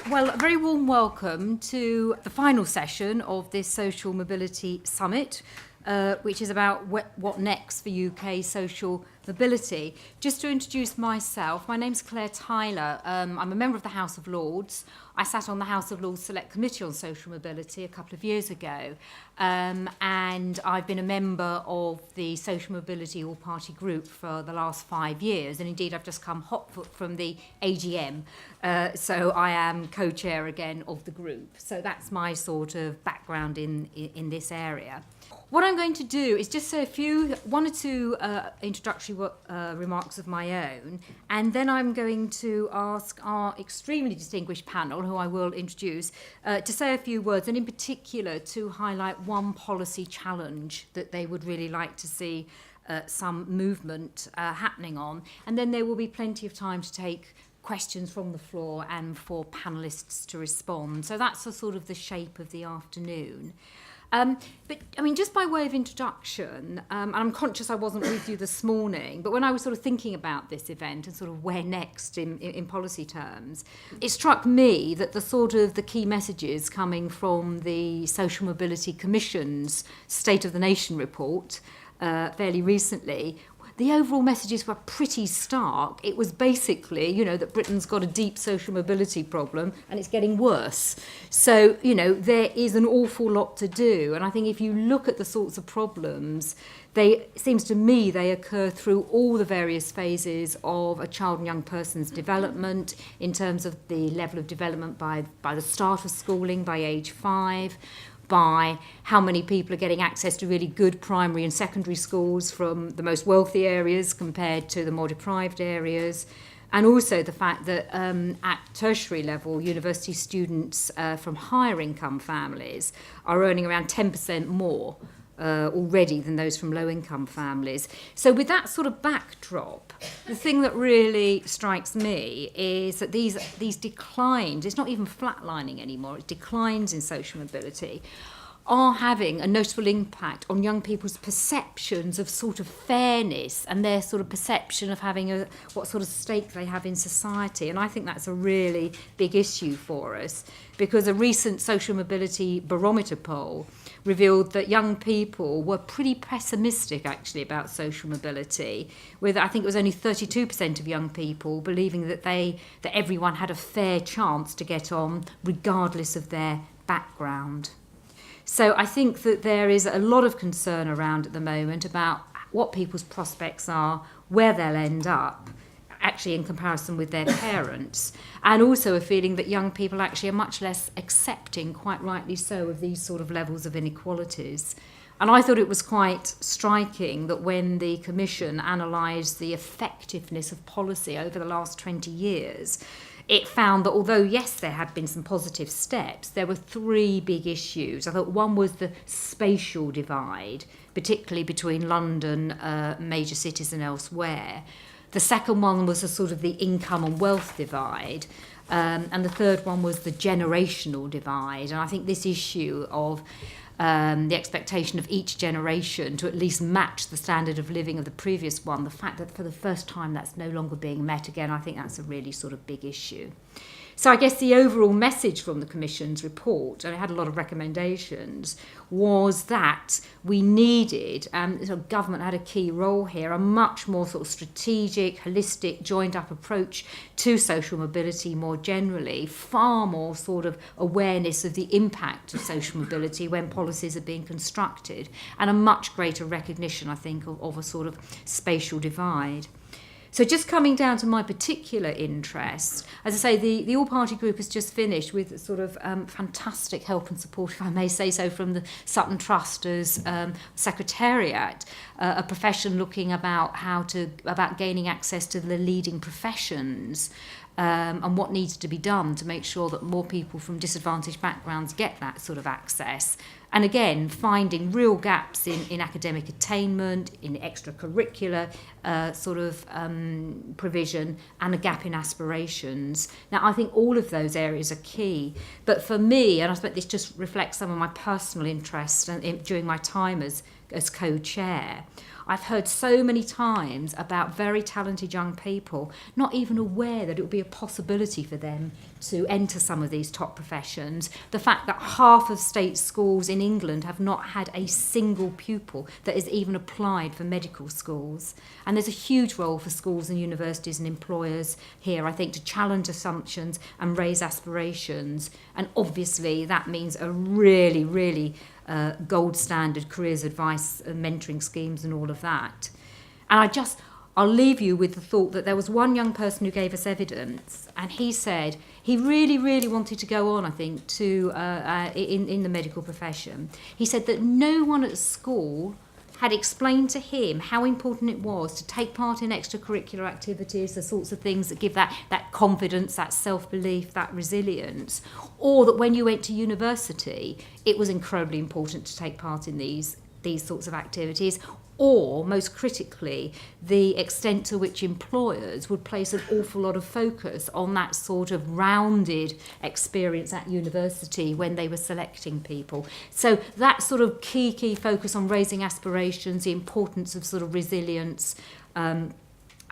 Well, a very warm welcome to the final session of this Social Mobility Summit, which is about what next for UK social mobility. Just to introduce myself, my name's Claire Tyler. I'm a member of the House of Lords. I sat on the House of Lords Select Committee on Social Mobility a couple of years ago, and I've been a member of the Social Mobility All-Party Group for the last 5 years, and indeed I've just come hot foot from the AGM, so I am co-chair again of the group. So that's my sort of background in this area. What I'm going to do is just say one or two introductory remarks of my own, and then I'm going to ask our extremely distinguished panel, who I will introduce, to say a few words, and in particular to highlight one policy challenge that they would really like to see some movement happening on. And then there will be plenty of time to take questions from the floor and for panellists to respond. So that's sort of the shape of the afternoon. But I mean, just by way of introduction, and I'm conscious I wasn't with you this morning, but when I was sort of thinking about this event and sort of where next in policy terms, it struck me that the key messages coming from the Social Mobility Commission's State of the Nation report fairly recently, the overall messages were pretty stark. It was basically, that Britain's got a deep social mobility problem and it's getting worse. So, there is an awful lot to do. And I think if you look at the sorts of problems, it seems to me they occur through all the various phases of a child and young person's development, in terms of the level of development by the start of schooling, by age 5, by how many people are getting access to really good primary and secondary schools from the most wealthy areas compared to the more deprived areas, and also the fact that at tertiary level, university students from higher income families are earning around 10% more already than those from low-income families. So with that sort of backdrop, the thing that really strikes me is that these declines, it's not even flatlining anymore, it's declines in social mobility, are having a notable impact on young people's perceptions of sort of fairness and their sort of perception of having what sort of stake they have in society. And I think that's a really big issue for us, because a recent social mobility barometer poll revealed that young people were pretty pessimistic actually about social mobility, with I think it was only 32% of young people believing that everyone had a fair chance to get on regardless of their background. So I think that there is a lot of concern around at the moment about what people's prospects are, where they'll end up, actually in comparison with their parents, and also a feeling that young people actually are much less accepting, quite rightly so, of these sort of levels of inequalities. And I thought it was quite striking that when the Commission analysed the effectiveness of policy over the last 20 years, it found that although, yes, there had been some positive steps, there were 3 big issues. I thought one was the spatial divide, particularly between London, major cities and elsewhere. The second one was a sort of the income and wealth divide. And the third one was the generational divide. And I think this issue of the expectation of each generation to at least match the standard of living of the previous one, the fact that for the first time that's no longer being met again, I think that's a really sort of big issue. So I guess the overall message from the Commission's report, and it had a lot of recommendations, was that we needed, government had a key role here, a much more sort of strategic, holistic, joined-up approach to social mobility more generally, far more sort of awareness of the impact of social mobility when policies are being constructed, and a much greater recognition, I think, of a sort of spatial divide. So just coming down to my particular interest, as I say, the all-party group has just finished with sort of fantastic help and support, if I may say so, from the Sutton Trust as Secretariat, a profession looking about about gaining access to the leading professions, and what needs to be done to make sure that more people from disadvantaged backgrounds get that sort of access. And again, finding real gaps in academic attainment, in extracurricular provision, and a gap in aspirations. Now, I think all of those areas are key. But for me, and I suppose this just reflects some of my personal interests during my time as as co-chair. I've heard so many times about very talented young people not even aware that it would be a possibility for them to enter some of these top professions. The fact that half of state schools in England have not had a single pupil that is even applied for medical schools. And there's a huge role for schools and universities and employers here, I think, to challenge assumptions and raise aspirations. And obviously that means a really, really gold standard careers advice and mentoring schemes and all of that. And I'll leave you with the thought that there was one young person who gave us evidence, and he said he really, really wanted to go on, I think, to in the medical profession. He said that no one at school had explained to him how important it was to take part in extracurricular activities, the sorts of things that give that confidence, that self-belief, that resilience, or that when you went to university, it was incredibly important to take part in these sorts of activities, or, most critically, the extent to which employers would place an awful lot of focus on that sort of rounded experience at university when they were selecting people. So that sort of key focus on raising aspirations, the importance of sort of resilience,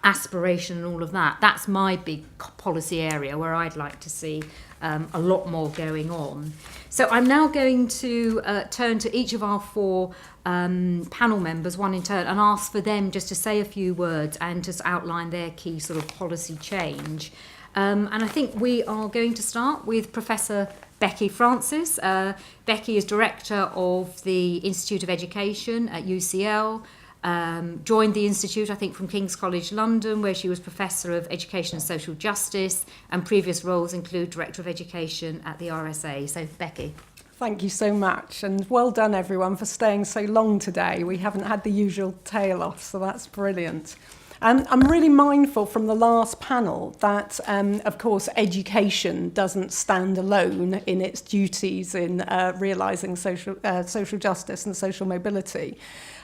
aspiration and all of that, that's my big policy area where I'd like to see a lot more going on. So I'm now going to turn to each of our four panel members, one in turn, and ask for them just to say a few words and just outline their key sort of policy change. And I think we are going to start with Professor Becky Francis. Becky is Director of the Institute of Education at UCL. Joined the Institute, I think, from King's College London, where she was Professor of Education and Social Justice, and previous roles include Director of Education at the RSA. So, Becky. Thank you so much, and well done everyone for staying so long today. We haven't had the usual tail off, so that's brilliant. I'm really mindful from the last panel that, of course, education doesn't stand alone in its duties in realising social justice and social mobility.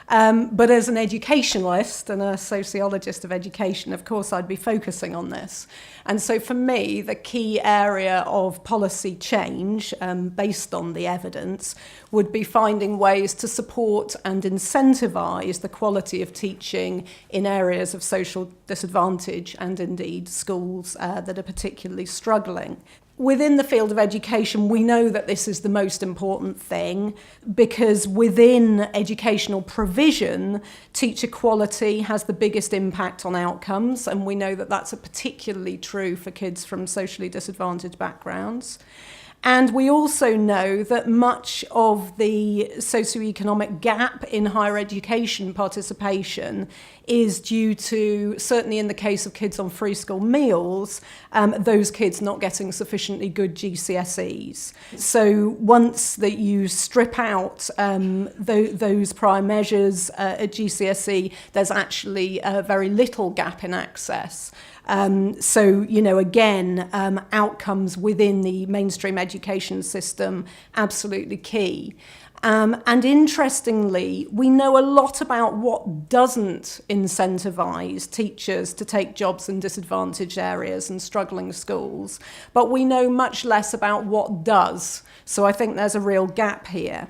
But as an educationalist and a sociologist of education, of course, I'd be focusing on this. And so for me, the key area of policy change, based on the evidence, would be finding ways to support and incentivise the quality of teaching in areas of social disadvantage and indeed schools that are particularly struggling. Within the field of education, we know that this is the most important thing because within educational provision, teacher quality has the biggest impact on outcomes, and we know that that's particularly true for kids from socially disadvantaged backgrounds. And we also know that much of the socioeconomic gap in higher education participation is due to, certainly in the case of kids on free school meals, those kids not getting sufficiently good GCSEs. So once that you strip out those prior measures at GCSE, there's actually very little gap in access. So, again, outcomes within the mainstream education system, absolutely key. And interestingly, we know a lot about what doesn't incentivise teachers to take jobs in disadvantaged areas and struggling schools, but we know much less about what does. So I think there's a real gap here.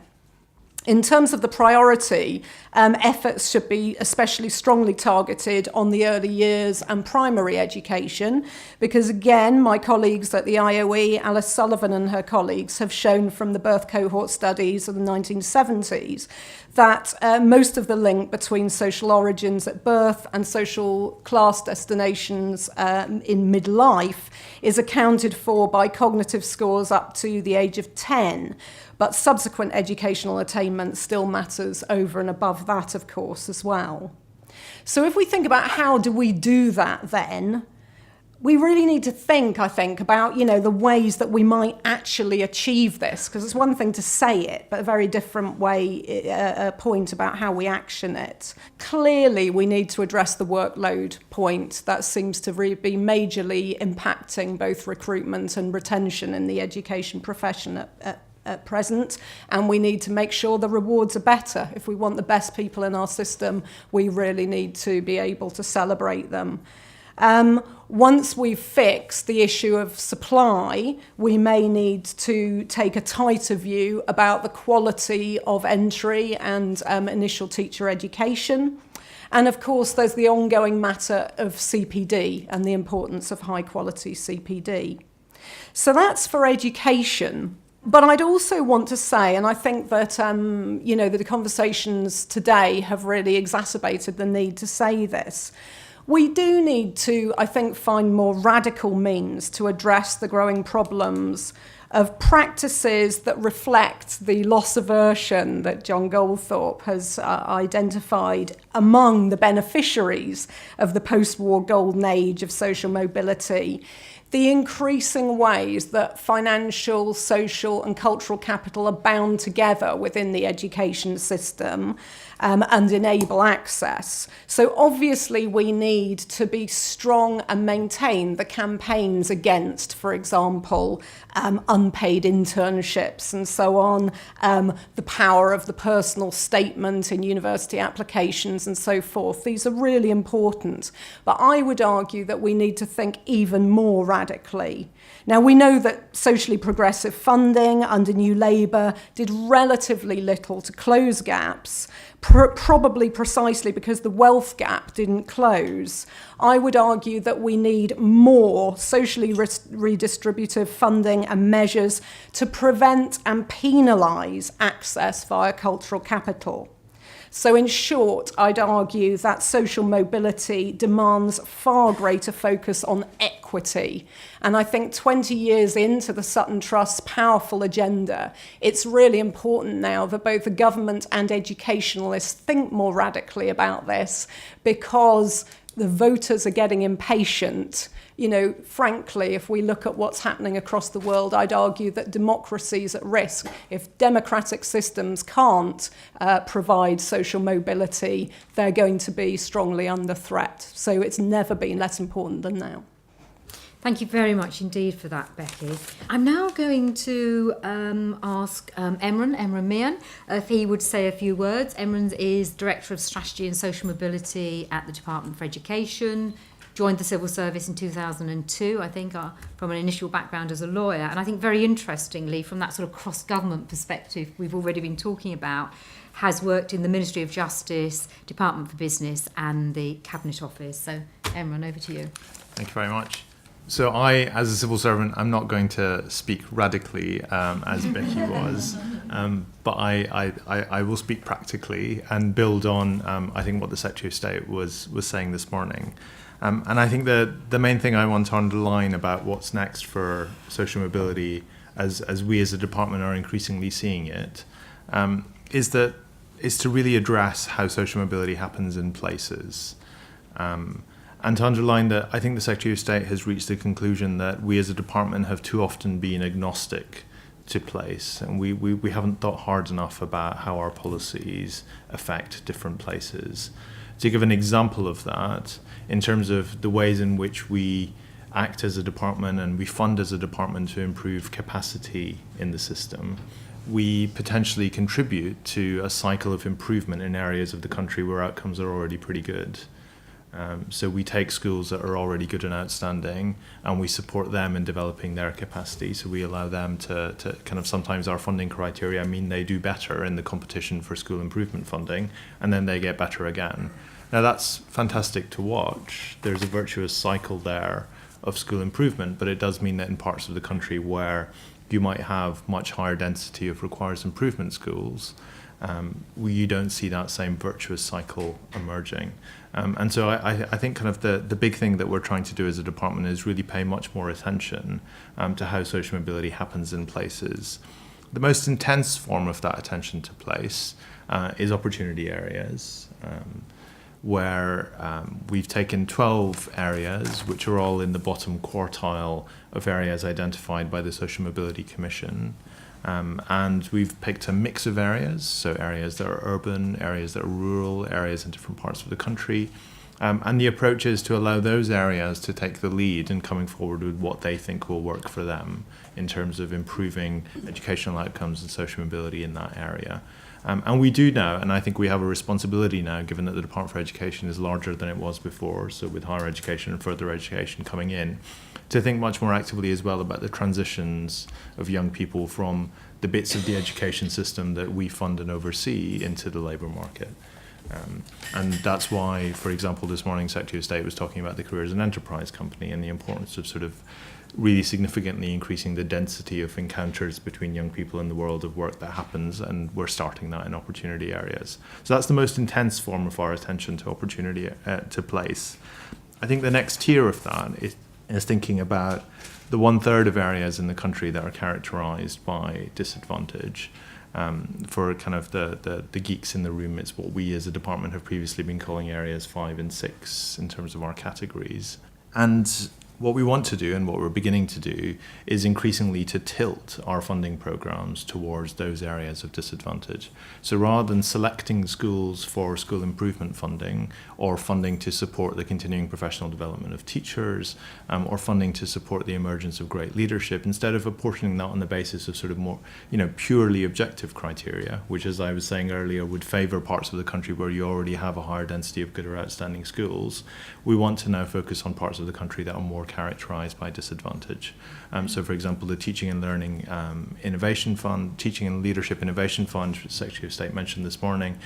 In terms of the priority, efforts should be especially strongly targeted on the early years and primary education, because again, my colleagues at the IOE, Alice Sullivan and her colleagues, have shown from the birth cohort studies of the 1970s that most of the link between social origins at birth and social class destinations in midlife is accounted for by cognitive scores up to the age of 10. But subsequent educational attainment still matters over and above that, of course, as well. So if we think about how do we do that then, we really need to think, I think, about, the ways that we might actually achieve this, because it's one thing to say it, but a very different point about how we action it. Clearly, we need to address the workload point that seems to be majorly impacting both recruitment and retention in the education profession at present, and we need to make sure the rewards are better. If we want the best people in our system, we really need to be able to celebrate them. Once we've fixed the issue of supply, we may need to take a tighter view about the quality of entry and initial teacher education. And of course, there's the ongoing matter of CPD and the importance of high quality CPD. So that's for education. But I'd also want to say, and I think that, the conversations today have really exacerbated the need to say this, we do need to, I think, find more radical means to address the growing problems of practices that reflect the loss aversion that John Goldthorpe has identified among the beneficiaries of the post-war golden age of social mobility. The increasing ways that financial, social and cultural capital are bound together within the education system and enable access. So obviously we need to be strong and maintain the campaigns against, for example, unpaid internships and so on, the power of the personal statement in university applications and so forth. These are really important. But I would argue that we need to think even more radically. Now, we know that socially progressive funding under New Labour did relatively little to close gaps, probably precisely because the wealth gap didn't close. I would argue that we need more socially redistributive funding and measures to prevent and penalise access via cultural capital. So in short, I'd argue that social mobility demands far greater focus on equity. And I think 20 years into the Sutton Trust's powerful agenda, it's really important now that both the government and educationalists think more radically about this, because the voters are getting impatient. Frankly, if we look at what's happening across the world, I'd argue that democracy is at risk. If democratic systems can't provide social mobility, they're going to be strongly under threat. So it's never been less important than now. Thank you very much indeed for that, Becky. I'm now going to ask Emran Mian if he would say a few words. Emran is Director of Strategy and Social Mobility at the Department for Education, joined the civil service in 2002, I think, from an initial background as a lawyer. And I think very interestingly, from that sort of cross-government perspective we've already been talking about, has worked in the Ministry of Justice, Department for Business and the Cabinet Office. So, Emran, over to you. Thank you very much. So I, as a civil servant, I'm not going to speak radically as Becky was, but I will speak practically and build on, I think, what the Secretary of State was saying this morning. And I think the main thing I want to underline about what's next for social mobility, as we as a department are increasingly seeing it, is to really address how social mobility happens in places. And to underline that, I think the Secretary of State has reached the conclusion that we as a department have too often been agnostic to place, and we haven't thought hard enough about how our policies affect different places. To give an example of that, in terms of the ways in which we act as a department and we fund as a department to improve capacity in the system, we potentially contribute to a cycle of improvement in areas of the country where outcomes are already pretty good. So we take schools that are already good and outstanding, and we support them in developing their capacity. So we allow them to kind of, sometimes our funding criteria mean they do better in the competition for school improvement funding, and then they get better again. Now that's fantastic to watch. There's a virtuous cycle there of school improvement, but it does mean that in parts of the country where you might have much higher density of requires improvement schools, you don't see that same virtuous cycle emerging. And so I think kind of the big thing that we're trying to do as a department is really pay much more attention to how social mobility happens in places. The most intense form of that attention to place is opportunity areas, where we've taken 12 areas, which are all in the bottom quartile of areas identified by the Social Mobility Commission. And we've picked a mix of areas, so areas that are urban, areas that are rural, areas in different parts of the country. And the approach is to allow those areas to take the lead in coming forward with what they think will work for them in terms of improving educational outcomes and social mobility in that area. And we do now, and I think we have a responsibility now, given that the Department for Education is larger than it was before, so with higher education and further education coming in, to think much more actively as well about the transitions of young people from the bits of the education system that we fund and oversee into the labour market. And that's why, for example, this morning Secretary of State was talking about the Careers and Enterprise Company and the importance of sort of really significantly increasing the density of encounters between young people in the world of work that happens, and we're starting that in opportunity areas. So that's the most intense form of our attention to opportunity to place. I think the next tier of that is thinking about the 1/3 of areas in the country that are characterised by disadvantage. For kind of the geeks in the room, it's what we as a department have previously been calling areas 5 and 6 in terms of our categories. And what we want to do, and what we're beginning to do, is increasingly to tilt our funding programs towards those areas of disadvantage. So rather than selecting schools for school improvement funding, or funding to support the continuing professional development of teachers, or funding to support the emergence of great leadership, instead of apportioning that on the basis of sort of more, purely objective criteria, which, as I was saying earlier, would favour parts of the country where you already have a higher density of good or outstanding schools, we want to now focus on parts of the country that are more characterised by disadvantage. So, for example, the Teaching and Learning Innovation Fund, Teaching and Leadership Innovation Fund, which the Secretary of State mentioned this morning,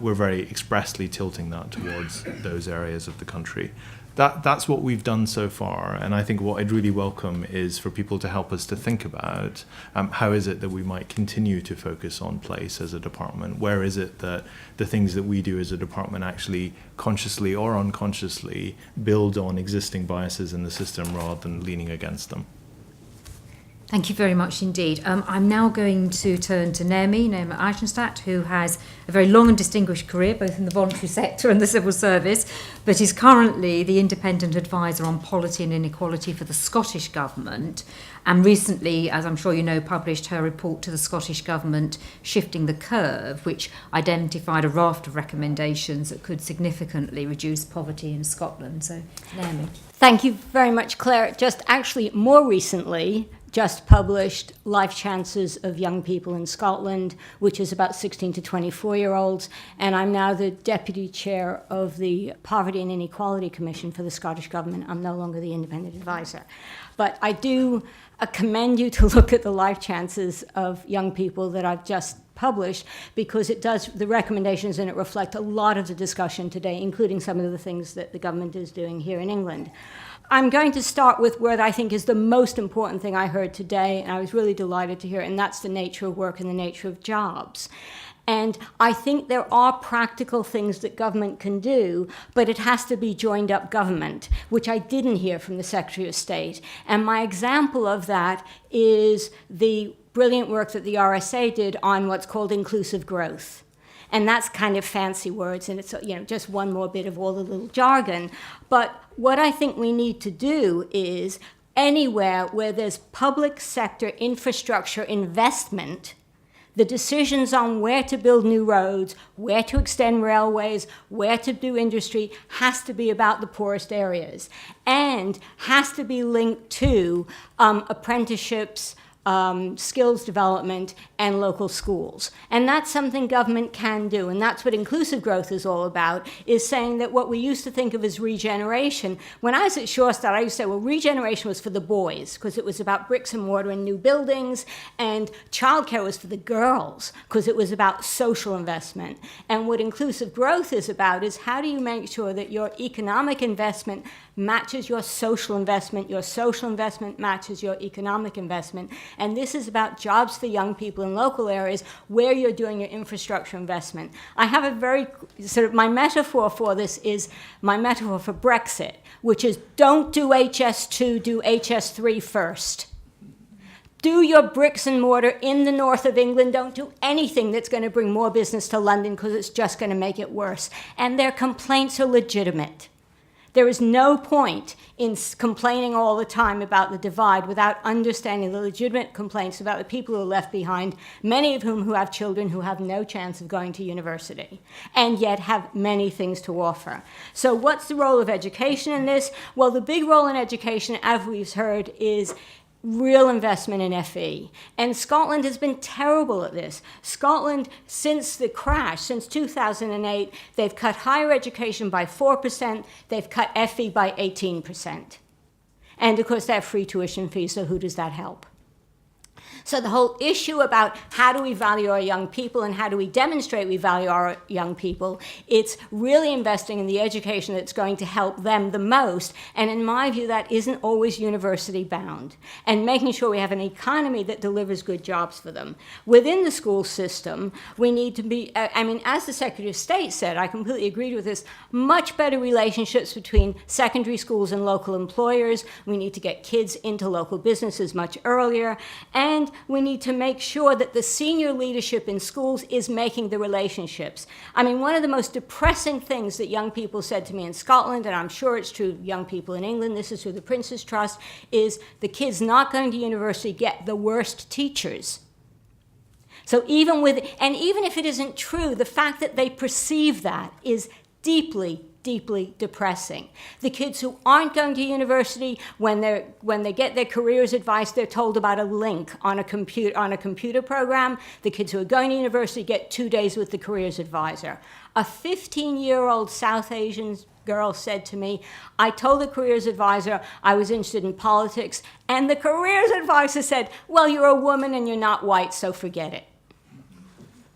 we're very expressly tilting that towards those areas of the country. That's what we've done so far, and I think what I'd really welcome is for people to help us to think about how is it that we might continue to focus on place as a department. Where is it that the things that we do as a department actually consciously or unconsciously build on existing biases in the system rather than leaning against them? Thank you very much indeed. I'm now going to turn to Naomi Eisenstadt, who has a very long and distinguished career, both in the voluntary sector and the civil service, but is currently the independent advisor on polity and inequality for the Scottish Government, and recently, as I'm sure you know, published her report to the Scottish Government, Shifting the Curve, which identified a raft of recommendations that could significantly reduce poverty in Scotland. So, Naomi. Thank you very much, Claire. Just actually more recently, just published Life Chances of Young People in Scotland, which is about 16 to 24-year-olds, and I'm now the Deputy Chair of the Poverty and Inequality Commission for the Scottish Government. I'm no longer the independent advisor. But I do commend you to look at the life chances of young people that I've just published, because it does, the recommendations in it reflect a lot of the discussion today, including some of the things that the government is doing here in England. I'm going to start with where I think is the most important thing I heard today, and I was really delighted to hear it, and that's the nature of work and the nature of jobs. And I think there are practical things that government can do, but it has to be joined up government, which I didn't hear from the Secretary of State. And my example of that is the brilliant work that the RSA did on what's called inclusive growth. And that's kind of fancy words, and it's just one more bit of all the little jargon. But what I think we need to do is anywhere where there's public sector infrastructure investment, the decisions on where to build new roads, where to extend railways, where to do industry has to be about the poorest areas, and has to be linked to apprenticeships, skills development, and local schools. And that's something government can do, and that's what inclusive growth is all about, is saying that what we used to think of as regeneration, when I was at Shorestad, I used to say, well, regeneration was for the boys, because it was about bricks and mortar and new buildings, and childcare was for the girls, because it was about social investment. And what inclusive growth is about is how do you make sure that your economic investment matches your social investment matches your economic investment. And this is about jobs for young people in local areas where you're doing your infrastructure investment. I have a very, my metaphor for this is my metaphor for Brexit, which is don't do HS2, do HS3 first. Do your bricks and mortar in the north of England. Don't do anything that's going to bring more business to London, because it's just going to make it worse. And their complaints are legitimate. There is no point in complaining all the time about the divide without understanding the legitimate complaints about the people who are left behind, many of whom who have children who have no chance of going to university, and yet have many things to offer. So what's the role of education in this? Well, the big role in education, as we've heard, is real investment in FE. And Scotland has been terrible at this. Scotland, since the crash, since 2008, they've cut higher education by 4%, they've cut FE by 18%. And of course, they have free tuition fees, so who does that help? So the whole issue about how do we value our young people and how do we demonstrate we value our young people, it's really investing in the education that's going to help them the most. And in my view, that isn't always university bound. And making sure we have an economy that delivers good jobs for them. Within the school system, we need to be, as the Secretary of State said, I completely agreed with this, much better relationships between secondary schools and local employers. We need to get kids into local businesses much earlier. And we need to make sure that the senior leadership in schools is making the relationships. I mean, one of the most depressing things that young people said to me in Scotland, and I'm sure it's true of young people in England, this is through the Prince's Trust, is the kids not going to university get the worst teachers. So even if it isn't true, the fact that they perceive that is deeply depressing. The kids who aren't going to university, when they get their careers advice, they're told about a link on a computer program. The kids who are going to university get 2 days with the careers advisor. A 15-year-old South Asian girl said to me, I told the careers advisor I was interested in politics, and the careers advisor said, well, you're a woman and you're not white, so forget it.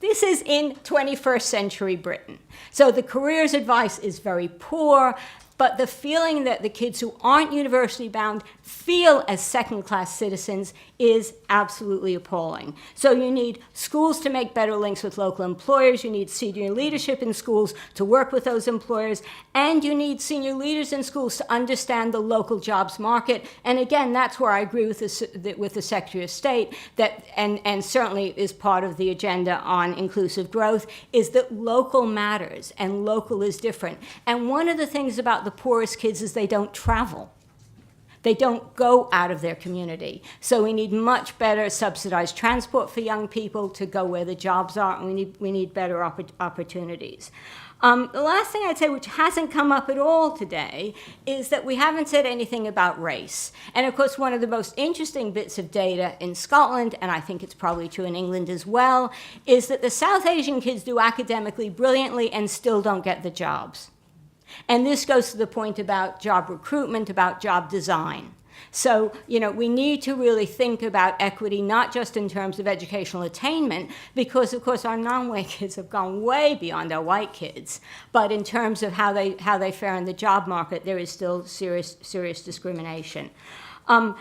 This is in 21st century Britain. So the careers advice is very poor, but the feeling that the kids who aren't university bound feel as second-class citizens is absolutely appalling. So you need schools to make better links with local employers, you need senior leadership in schools to work with those employers, and you need senior leaders in schools to understand the local jobs market. And again, that's where I agree with the Secretary of State, that, and certainly is part of the agenda on inclusive growth, is that local matters and local is different. And one of the things about the poorest kids is they don't travel. They don't go out of their community. So we need much better subsidized transport for young people to go where the jobs are, and we need better opportunities. The last thing I'd say, which hasn't come up at all today, is that we haven't said anything about race. And of course, one of the most interesting bits of data in Scotland, and I think it's probably true in England as well, is that the South Asian kids do academically brilliantly and still don't get the jobs. And this goes to the point about job recruitment, about job design. So, we need to really think about equity, not just in terms of educational attainment, because, of course, our non-white kids have gone way beyond our white kids. But in terms of how they fare in the job market, there is still serious discrimination. I'm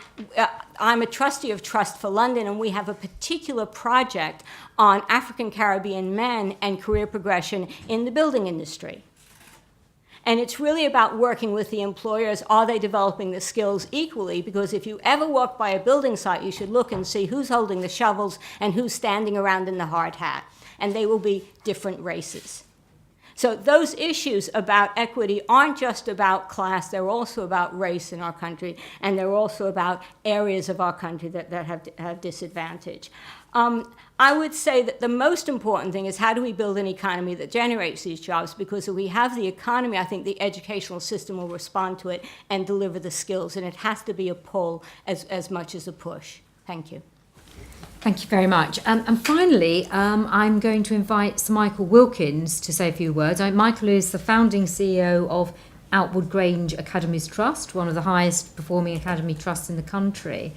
a trustee of Trust for London, and we have a particular project on African Caribbean men and career progression in the building industry. And it's really about working with the employers. Are they developing the skills equally? Because if you ever walk by a building site, you should look and see who's holding the shovels and who's standing around in the hard hat. And they will be different races. So those issues about equity aren't just about class, they're also about race in our country, and they're also about areas of our country that have disadvantage. I would say that the most important thing is how do we build an economy that generates these jobs, because if we have the economy, I think the educational system will respond to it and deliver the skills, and it has to be a pull as much as a push. Thank you. Thank you very much. And finally, I'm going to invite Sir Michael Wilkins to say a few words. Michael is the founding CEO of Outward Grange Academies Trust, one of the highest performing academy trusts in the country.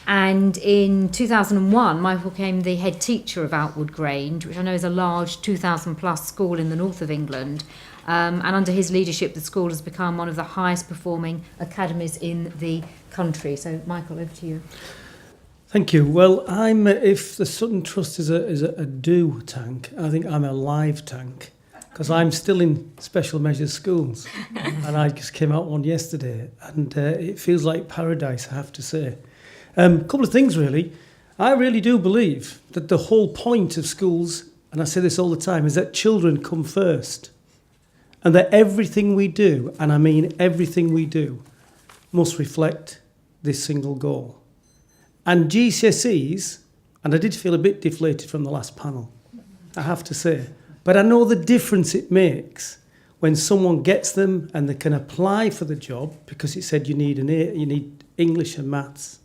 And in 2001, Michael became the head teacher of Outward Grange, which I know is a large 2,000 plus school in the north of England. And under his leadership, the school has become one of the highest performing academies in the country. So, Michael, over to you. Thank you. Well, if the Sutton Trust is a do tank, I think I'm a live tank, because I'm still in special measures schools, and I just came out one yesterday, and it feels like paradise, I have to say. A couple of things, really. I really do believe that the whole point of schools, and I say this all the time, is that children come first, and that everything we do, and I mean everything we do, must reflect this single goal. And GCSEs, and I did feel a bit deflated from the last panel, I have to say, but I know the difference it makes when someone gets them and they can apply for the job, because it said you need English and maths,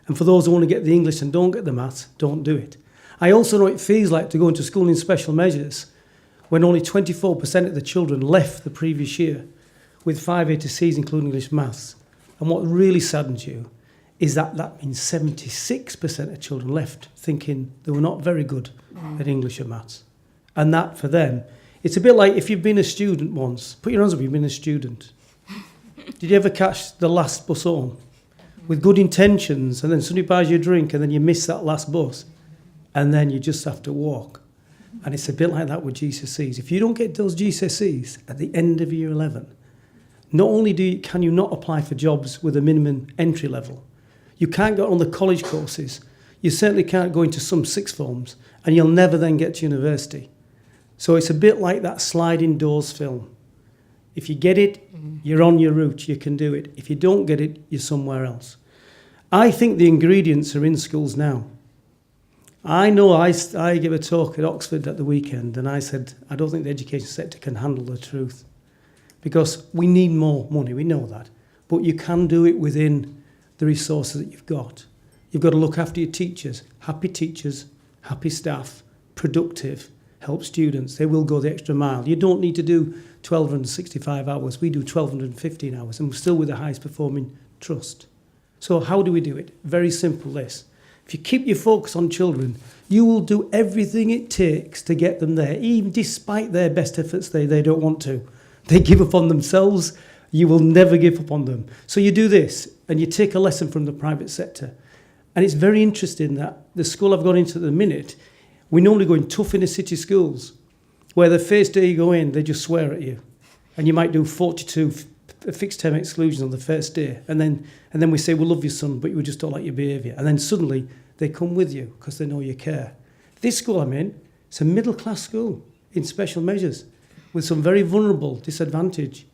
And for those who want to get the English and don't get the maths, don't do it. I also know what it feels like to go into school in special measures when only 24% of the children left the previous year with 5 A to C's, including English maths. And what really saddens you is that means 76% of children left thinking they were not very good at English and maths. And that, for them, it's a bit like if you've been a student once. Put your hands up, you've been a student. Did you ever catch the last bus home? With good intentions, and then somebody buys you a drink, and then you miss that last bus, and then you just have to walk. And it's a bit like that with GCSEs. If you don't get those GCSEs at the end of year 11, not only can you not apply for jobs with a minimum entry level, you can't get on the college courses, you certainly can't go into some sixth forms, and you'll never then get to university. So it's a bit like that sliding doors film. If you get it, you're on your route, you can do it. If you don't get it, you're somewhere else. I think the ingredients are in schools now. I know I gave a talk at Oxford at the weekend, and I said, I don't think the education sector can handle the truth. Because we need more money, we know that. But you can do it within the resources that you've got. You've got to look after your teachers, happy staff, productive, help students. They will go the extra mile. You don't need to do 1,265 hours. We do 1,215 hours, and we're still with the highest performing trust. So how do we do it? Very simple this. If you keep your focus on children, you will do everything it takes to get them there, even despite their best efforts they don't want to. They give up on themselves. You will never give up on them. So you do this, and you take a lesson from the private sector. And it's very interesting that the school I've gone into at the minute, we normally go in tough inner city schools, where the first day you go in, they just swear at you. And you might do 42 fixed term exclusions on the first day. And then we say, we love you, son, but we just don't like your behaviour. And then suddenly they come with you because they know you care. This school I'm in, it's a middle class school in special measures with some very vulnerable disadvantage.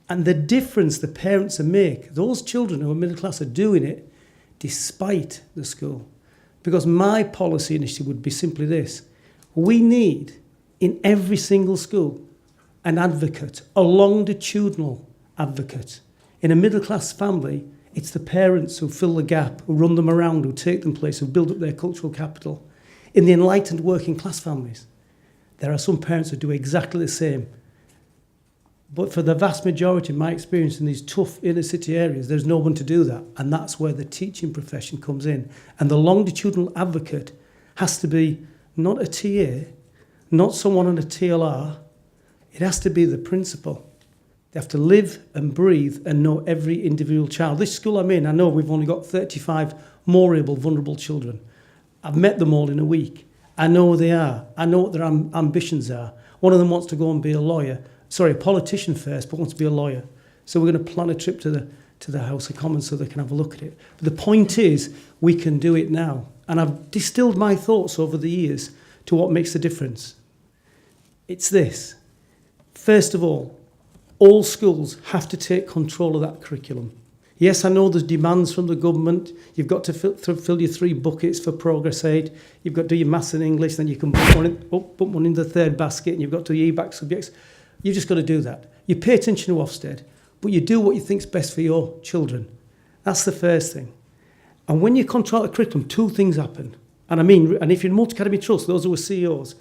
And the difference the parents make, those children who are middle class are doing it despite the school. Because my policy initiative would be simply this. We need, in every single school, an advocate, a longitudinal advocate. In a middle-class family, it's the parents who fill the gap, who run them around, who take them places, who build up their cultural capital. In the enlightened working-class families, there are some parents who do exactly the same. But for the vast majority, in my experience, in these tough inner-city areas, there's no one to do that. And that's where the teaching profession comes in. And the longitudinal advocate has to be not a TA, not someone on a TLR. It has to be the principal. They have to live and breathe and know every individual child. This school I'm in, I know we've only got 35 more able, vulnerable children. I've met them all in a week. I know who they are. I know what their ambitions are. One of them wants to go and be a politician first, but wants to be a lawyer. So we're going to plan a trip to the House of Commons so they can have a look at it. But the point is, we can do it now. And I've distilled my thoughts over the years to what makes the difference. It's this. First of all schools have to take control of that curriculum. Yes, I know there's demands from the government. You've got to fill your 3 buckets for progress aid. You've got to do your maths and English, then you can put one in the third basket, and you've got to do your EBAC subjects. You've just got to do that. You pay attention to Ofsted, but you do what you think's best for your children. That's the first thing. And when you control the curriculum, 2 things happen. And if you're in multi-academy trust, those who are CEOs,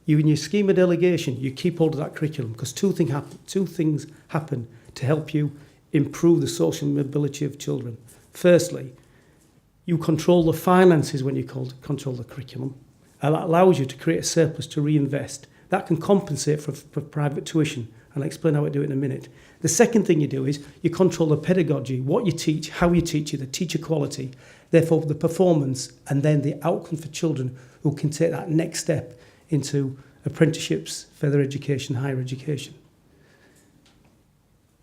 in your scheme of delegation, you keep hold of that curriculum because 2 things happen to help you improve the social mobility of children. Firstly, you control the finances when you control the curriculum. And that allows you to create a surplus to reinvest. That can compensate for private tuition. And I'll explain how I do it in a minute. The second thing you do is you control the pedagogy, what you teach, how you teach it, the teacher quality, therefore the performance, and then the outcome for children who can take that next step into apprenticeships, further education, higher education.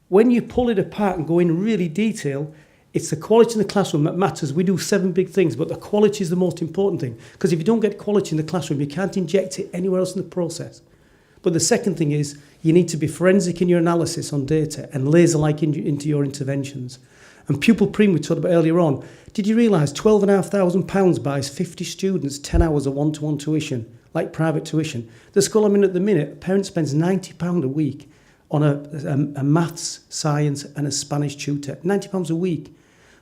When you pull it apart and go in really detail, it's the quality in the classroom that matters. We do 7 big things, but the quality is the most important thing. Because if you don't get quality in the classroom, you can't inject it anywhere else in the process. But the second thing is you need to be forensic in your analysis on data and laser-like into your interventions. And pupil premium we talked about earlier on. Did you realise £12,500 buys 50 students 10 hours of one-to-one tuition, like private tuition? The school I'm in at the minute, a parent spends £90 a week on a maths, science and a Spanish tutor. £90 a week.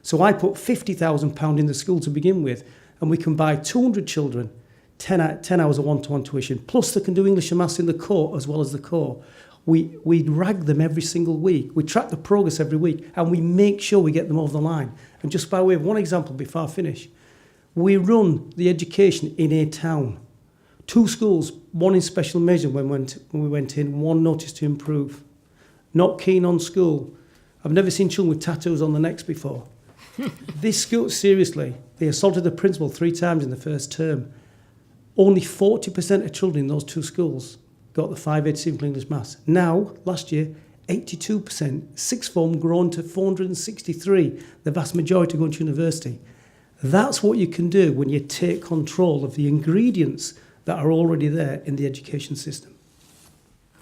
So I put £50,000 in the school to begin with, and we can buy 200 children 10 hours of one-to-one tuition, plus they can do English and Maths in the core as well as the core. We rag them every single week. We track the progress every week, and we make sure we get them over the line. And just by way of one example before I finish, we run the education in a town. 2 schools, one in special measure when we went in, one notice to improve. Not keen on school. I've never seen children with tattoos on the necks before. This school, seriously, they assaulted the principal 3 times in the first term. Only 40% of children in those 2 schools got the 5-8 simple English Maths. Now, last year, 82%, sixth form grown to 463, the vast majority going to university. That's what you can do when you take control of the ingredients that are already there in the education system.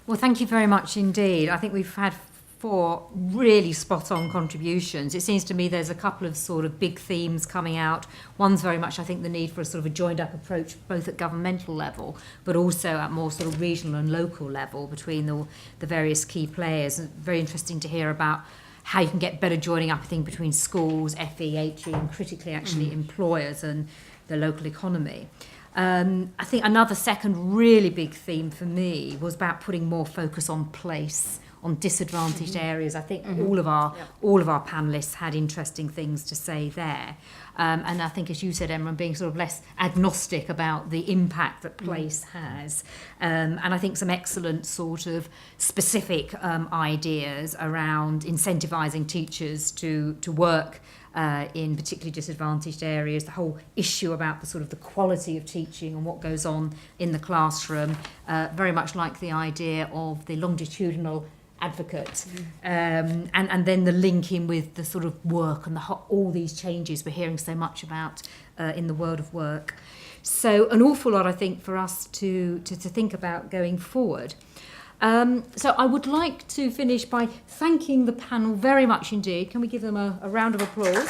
Well, thank you very much indeed. I think we've had 4 really spot-on contributions. It seems to me there's a couple of sort of big themes coming out. One's very much, I think, the need for a sort of a joined-up approach, both at governmental level, but also at more sort of regional and local level between the various key players. And very interesting to hear about how you can get better joining up, I think, between schools, FE, HE, and critically actually employers and the local economy. I think another second really big theme for me was about putting more focus on place, on disadvantaged areas. I think all of our panellists had interesting things to say there. And I think, as you said, Emran, being sort of less agnostic about the impact that place has. And I think some excellent sort of specific ideas around incentivising teachers to work in particularly disadvantaged areas, the whole issue about the sort of the quality of teaching and what goes on in the classroom, very much like the idea of the longitudinal advocate, and then the link in with the sort of work and all these changes we're hearing so much about in the world of work. So an awful lot, I think, for us to think about going forward. So I would like to finish by thanking the panel very much indeed. Can we give them a round of applause?